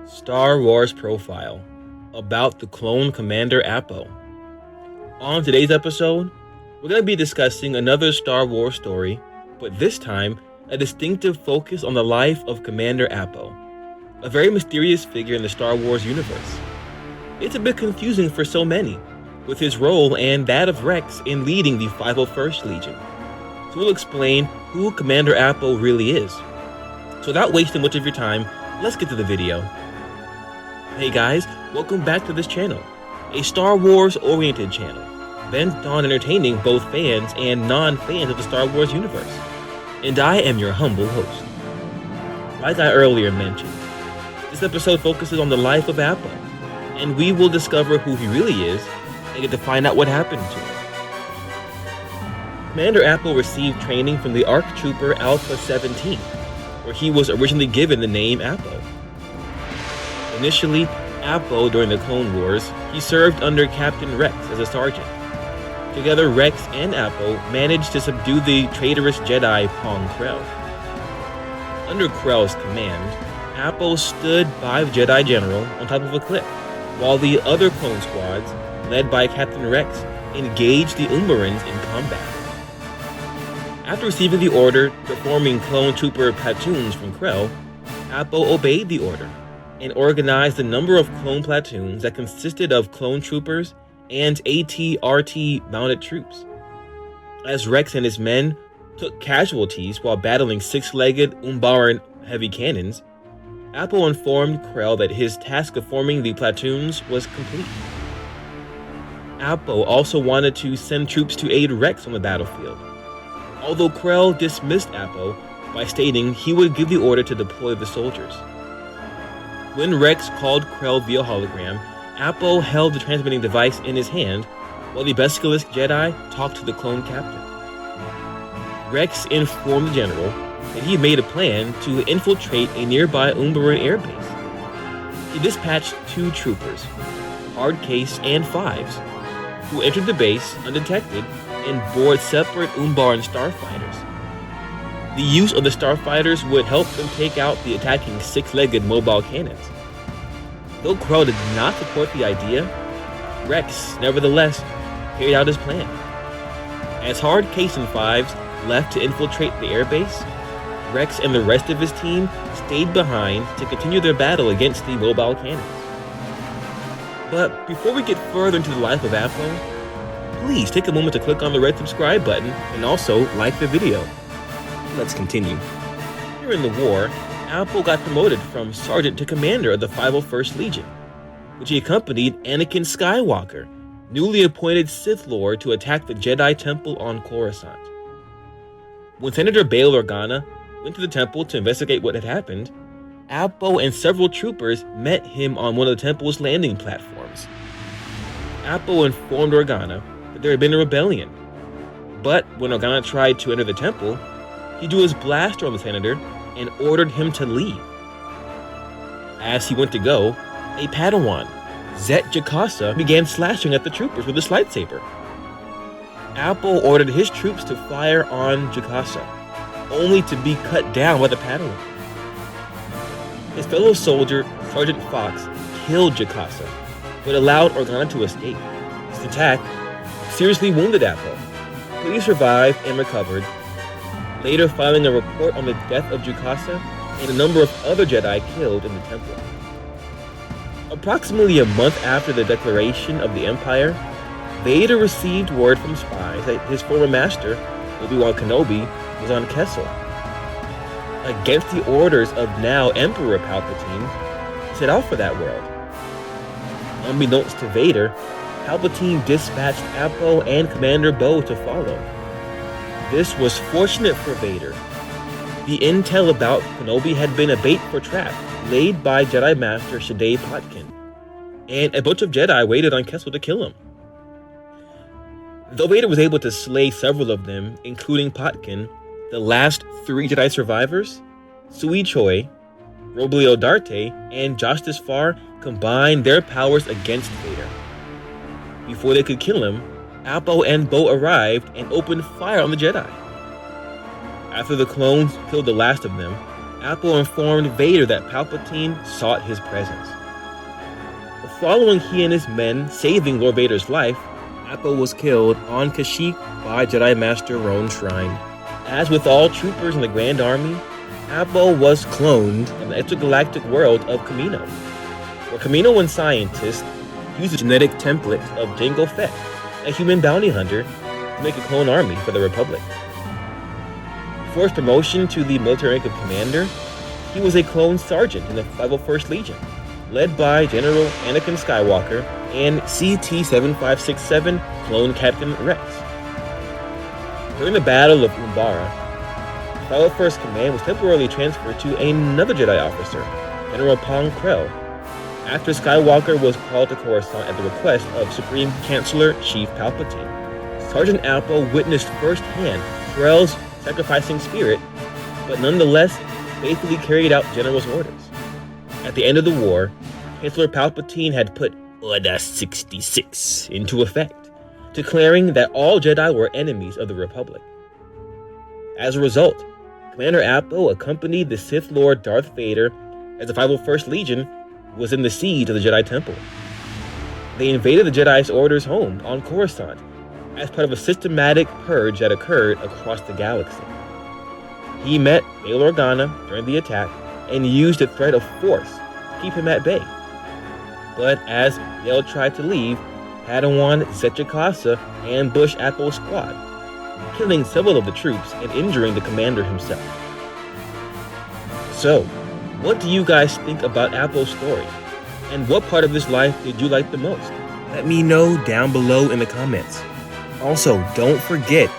Star Wars Profile about the clone commander Appo. On today's episode, we're going to be discussing another Star Wars story, but this time a distinctive focus on the life of Commander Appo, a very mysterious figure in the Star Wars universe. It's a bit confusing for so many, with his role and that of Rex in leading the 501st Legion. So we'll explain who Commander Appo really is. So without wasting much of your time, let's get to the video. Hey guys, welcome back to this channel, a Star Wars oriented channel, bent on entertaining both fans and non-fans of the Star Wars universe. And I am your humble host. Like I earlier mentioned, this episode focuses on the life of Appo, and we will discover who he really is and get to find out what happened to him. Commander Appo received training from the ARC Trooper Alpha 17, where he was originally given the name Appo. Initially, Appo, during the Clone Wars, he served under Captain Rex as a sergeant. Together, Rex and Appo managed to subdue the traitorous Jedi Pong Krell. Under Krell's command, Appo stood by the Jedi General on top of a cliff, while the other clone squads, led by Captain Rex, engaged the Umbarans in combat. After receiving the order to forming clone trooper platoons from Krell, Appo obeyed the order and organized a number of clone platoons that consisted of clone troopers and AT-RT mounted troops. As Rex and his men took casualties while battling six-legged Umbaran heavy cannons, Appo informed Krell that his task of forming the platoons was complete. Appo also wanted to send troops to aid Rex on the battlefield, although Krell dismissed Appo by stating he would give the order to deploy the soldiers. When Rex called Krell via hologram, Appo held the transmitting device in his hand while the Beskalisk Jedi talked to the clone captain. Rex informed the general that he made a plan to infiltrate a nearby Umbaran airbase. He dispatched two troopers, Hardcase and Fives, who entered the base undetected and board separate Umbaran starfighters. The use of the starfighters would help them take out the attacking six-legged mobile cannons. Though Krell did not support the idea, Rex nevertheless carried out his plan. As Hardcase and Fives left to infiltrate the airbase, Rex and the rest of his team stayed behind to continue their battle against the mobile cannons. But before we get further into the life of Appo, please take a moment to click on the red subscribe button and also like the video. Let's continue. During the war, Appo got promoted from sergeant to commander of the 501st Legion, which he accompanied Anakin Skywalker, newly appointed Sith Lord, to attack the Jedi Temple on Coruscant. When Senator Bail Organa went to the temple to investigate what had happened, Appo and several troopers met him on one of the temple's landing platforms. Appo informed Organa that there had been a rebellion, but when Organa tried to enter the temple, he drew his blaster on the senator and ordered him to leave. As he went to go, a Padawan, Zet Jacasa, began slashing at the troopers with his lightsaber. Appo ordered his troops to fire on Jacasa, only to be cut down by the Padawan. His fellow soldier, Sergeant Fox, killed Jacasa, but allowed Organa to escape. This attack seriously wounded Appo, but he survived and recovered, later filing a report on the death of Jacasa and a number of other Jedi killed in the temple. Approximately a month after the declaration of the Empire, Vader received word from spies that his former master, Obi-Wan Kenobi, was on Kessel. Against the orders of now Emperor Palpatine, he set out for that world. Unbeknownst to Vader, Palpatine dispatched Appo and Commander Bo to follow. This was fortunate for Vader. The intel about Kenobi had been a bait for trap laid by Jedi Master Shadei Potkin, and a bunch of Jedi waited on Kessel to kill him. Though Vader was able to slay several of them, including Potkin, the last three Jedi survivors, Sui Choi, Roblio Darte, and Justice Far combined their powers against Vader. Before they could kill him, Appo and Bo arrived and opened fire on the Jedi. After the clones killed the last of them, Appo informed Vader that Palpatine sought his presence. Following he and his men saving Lord Vader's life, Appo was killed on Kashyyyk by Jedi Master Roan Shrine. As with all troopers in the Grand Army, Appo was cloned in the intergalactic world of Kamino, where Kaminoan scientists used a genetic template of Jango Fett, a human bounty hunter, to make a clone army for the Republic. Before his promotion to the military rank of commander, he was a clone sergeant in the 501st Legion, led by General Anakin Skywalker and CT-7567 clone Captain Rex. During the Battle of Umbara, 501st Command was temporarily transferred to another Jedi officer, General Pong Krell, after Skywalker was called to Coruscant at the request of Supreme Chancellor Chief Palpatine. Sergeant Appo witnessed firsthand Krell's sacrificing spirit, but nonetheless faithfully carried out General's orders. At the end of the war, Chancellor Palpatine had put Order 66 into effect, declaring that all Jedi were enemies of the Republic. As a result, Commander Appo accompanied the Sith Lord Darth Vader as the 501st Legion was in the siege of the Jedi Temple. They invaded the Jedi's Order's home on Coruscant as part of a systematic purge that occurred across the galaxy. He met Bail Organa during the attack and used a threat of force to keep him at bay. But as Bail tried to leave, Padawan Zechakasa ambushed Appo's squad, killing several of the troops and injuring the commander himself. So, what do you guys think about Appo's story? And what part of his life did you like the most? Let me know down below in the comments. Also, don't forget,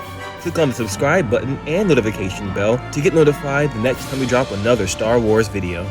click on the subscribe button and notification bell to get notified the next time we drop another Star Wars video.